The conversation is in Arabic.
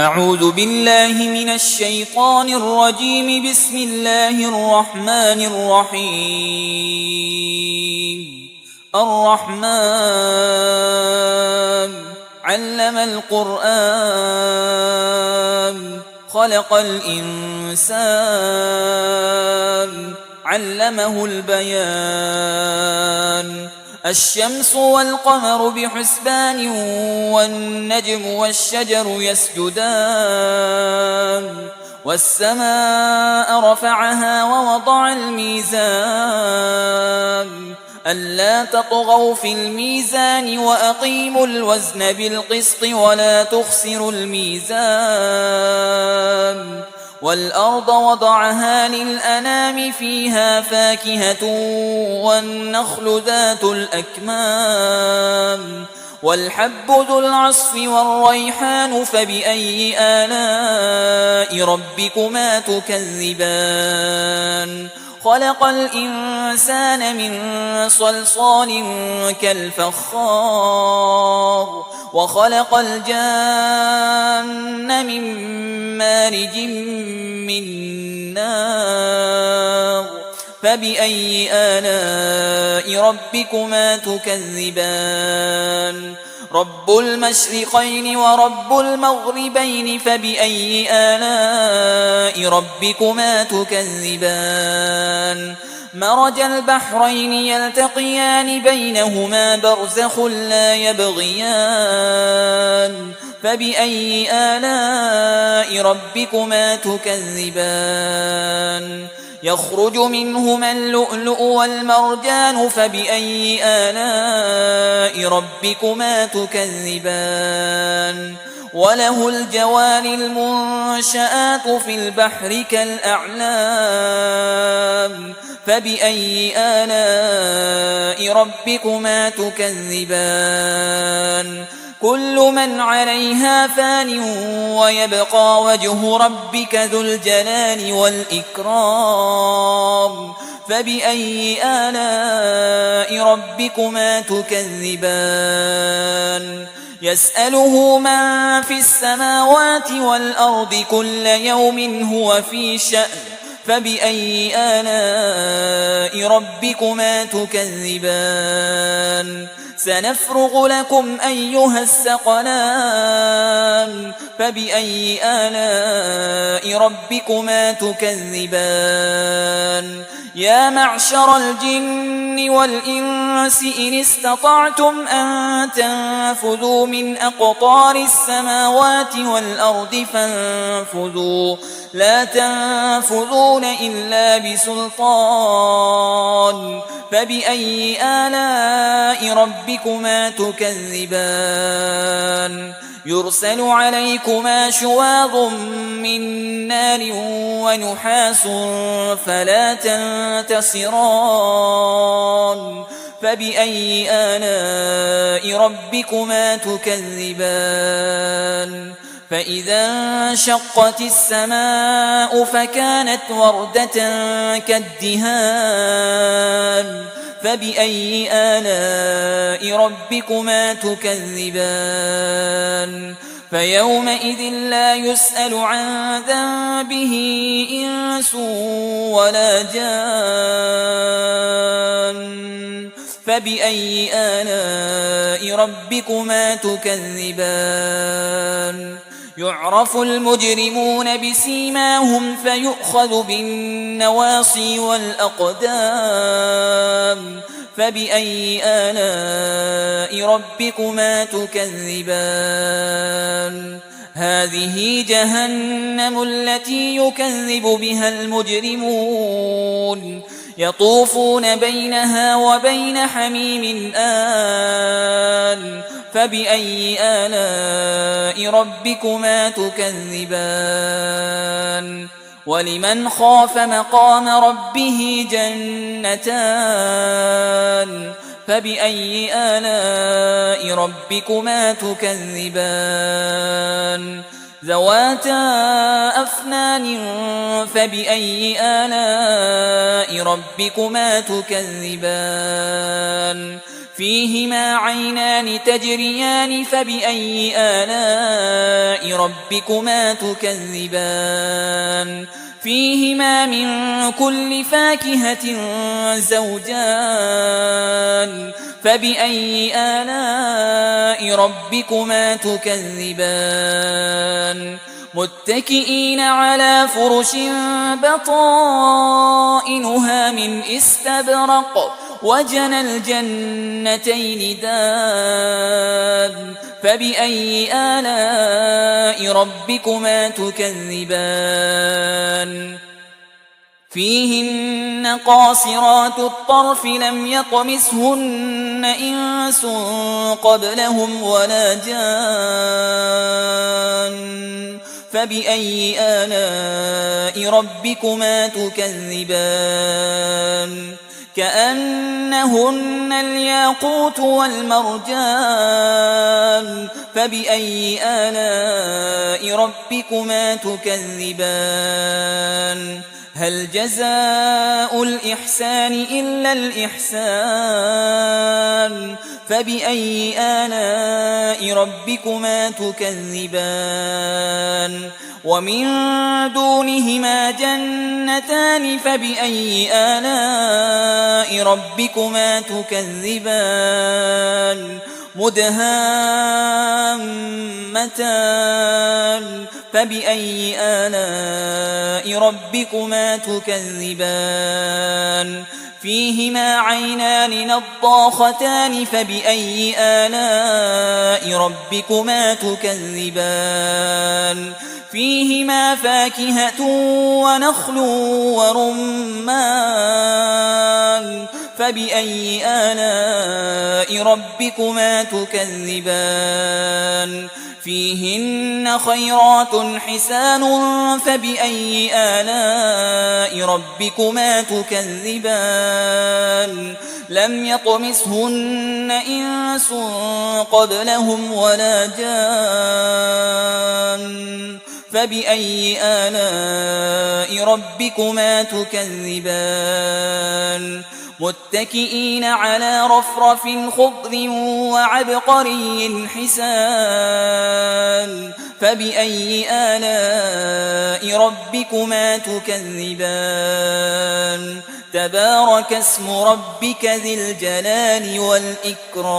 أعوذ بالله من الشيطان الرجيم. بسم الله الرحمن الرحيم. الرحمن علم القرآن خلق الإنسان علمه البيان. الشمس والقمر بحسبان والنجم والشجر يسجدان. والسماء رفعها ووضع الميزان ألا تطغوا في الميزان وأقيموا الوزن بالقسط ولا تخسروا الميزان. والأرض وضعها للأنام فيها فاكهة والنخل ذات الأكمام والحب ذو العصف والريحان. فبأي آلاء ربكما تكذبان؟ خلق الإنسان من صلصال كالفخار وخلق الجان من مارج من نار. فبأي آلاء ربكما تكذبان؟ رب المشرقين ورب المغربين. فبأي آلاء ربكما تكذبان؟ مرج البحرين يلتقيان بينهما برزخ لا يبغيان. فبأي آلاء ربكما تكذبان؟ يخرج منهما اللؤلؤ والمرجان. فبأي آلاء ربكما تكذبان؟ وله الجوار المنشآت في البحر كالأعلام. فبأي آلاء ربكما تكذبان؟ كل من عليها فان ويبقى وجه ربك ذو الجلال والإكرام. فبأي آلاء ربكما تكذبان؟ يسأله من في السماوات والأرض كل يوم هو في شأن. فبأي آلاء ربكما تكذبان؟ سنفرغ لكم أيها الثقلان. فبأي آلاء ربكما تكذبان؟ يا معشر الجن والإنس إن استطعتم أن تنفذوا من أقطار السماوات والأرض فانفذوا لا تنفذون إلا بسلطان. فبأي آلاء ربكما تكذبان؟ يرسل عليكما شواظ من نار ونحاس فلا تنتصران. فبأي آلاء ربكما تكذبان؟ فإذا انشقت السماء فكانت وردة كالدهان. فبأي آلاء ربكما تكذبان؟ فيومئذ لا يسأل عن ذنبه إنس ولا جان. فبأي آلاء ربكما تكذبان؟ يعرف المجرمون بسيماهم فيؤخذ بالنواصي والأقدام. فبأي آلاء ربكما تكذبان؟ هذه جهنم التي يكذب بها المجرمون يطوفون بينها وبين حميم آن. فبأي آلاء ربكما تكذبان؟ ولمن خاف مقام ربه جنتان. فبأي آلاء ربكما تكذبان؟ ذواتا أفنان. فبأي آلاء ربكما تكذبان؟ فيهما عينان تجريان فبأي آلاء ربكما تكذبان فيهما من كل فاكهة زوجان فبأي آلاء ربكما تكذبان متكئين على فرش بطائنها من استبرق وجنى الجنتين دان فبأي آلاء ربكما تكذبان فيهن قاصرات الطرف لم يطمثهن إنس قبلهم ولا جان فبأي آلاء ربكما تكذبان كأنهن الياقوت والمرجان فبأي آلاء ربكما تكذبان هل جزاء الإحسان إلا الإحسان فبأي آلاء ربكما تكذبان ومن دونهما جنتان فبأي آلاء ربكما تكذبان مدهامتان فبأي آلاء ربكما تكذبان فيهما عينان نضاختان فبأي آلاء ربكما تكذبان فيهما فاكهة ونخل ورمان فبأي آلاء ربكما تكذبان فيهن خيرات حسان فبأي آلاء ربكما تكذبان لم يطمثهن إنس قبلهم ولا جان فبأي آلاء ربكما تكذبان متكئين على رفرف خضر وعبقري حسان فبأي آلاء ربكما تكذبان تبارك اسم ربك ذي الجلال والإكرام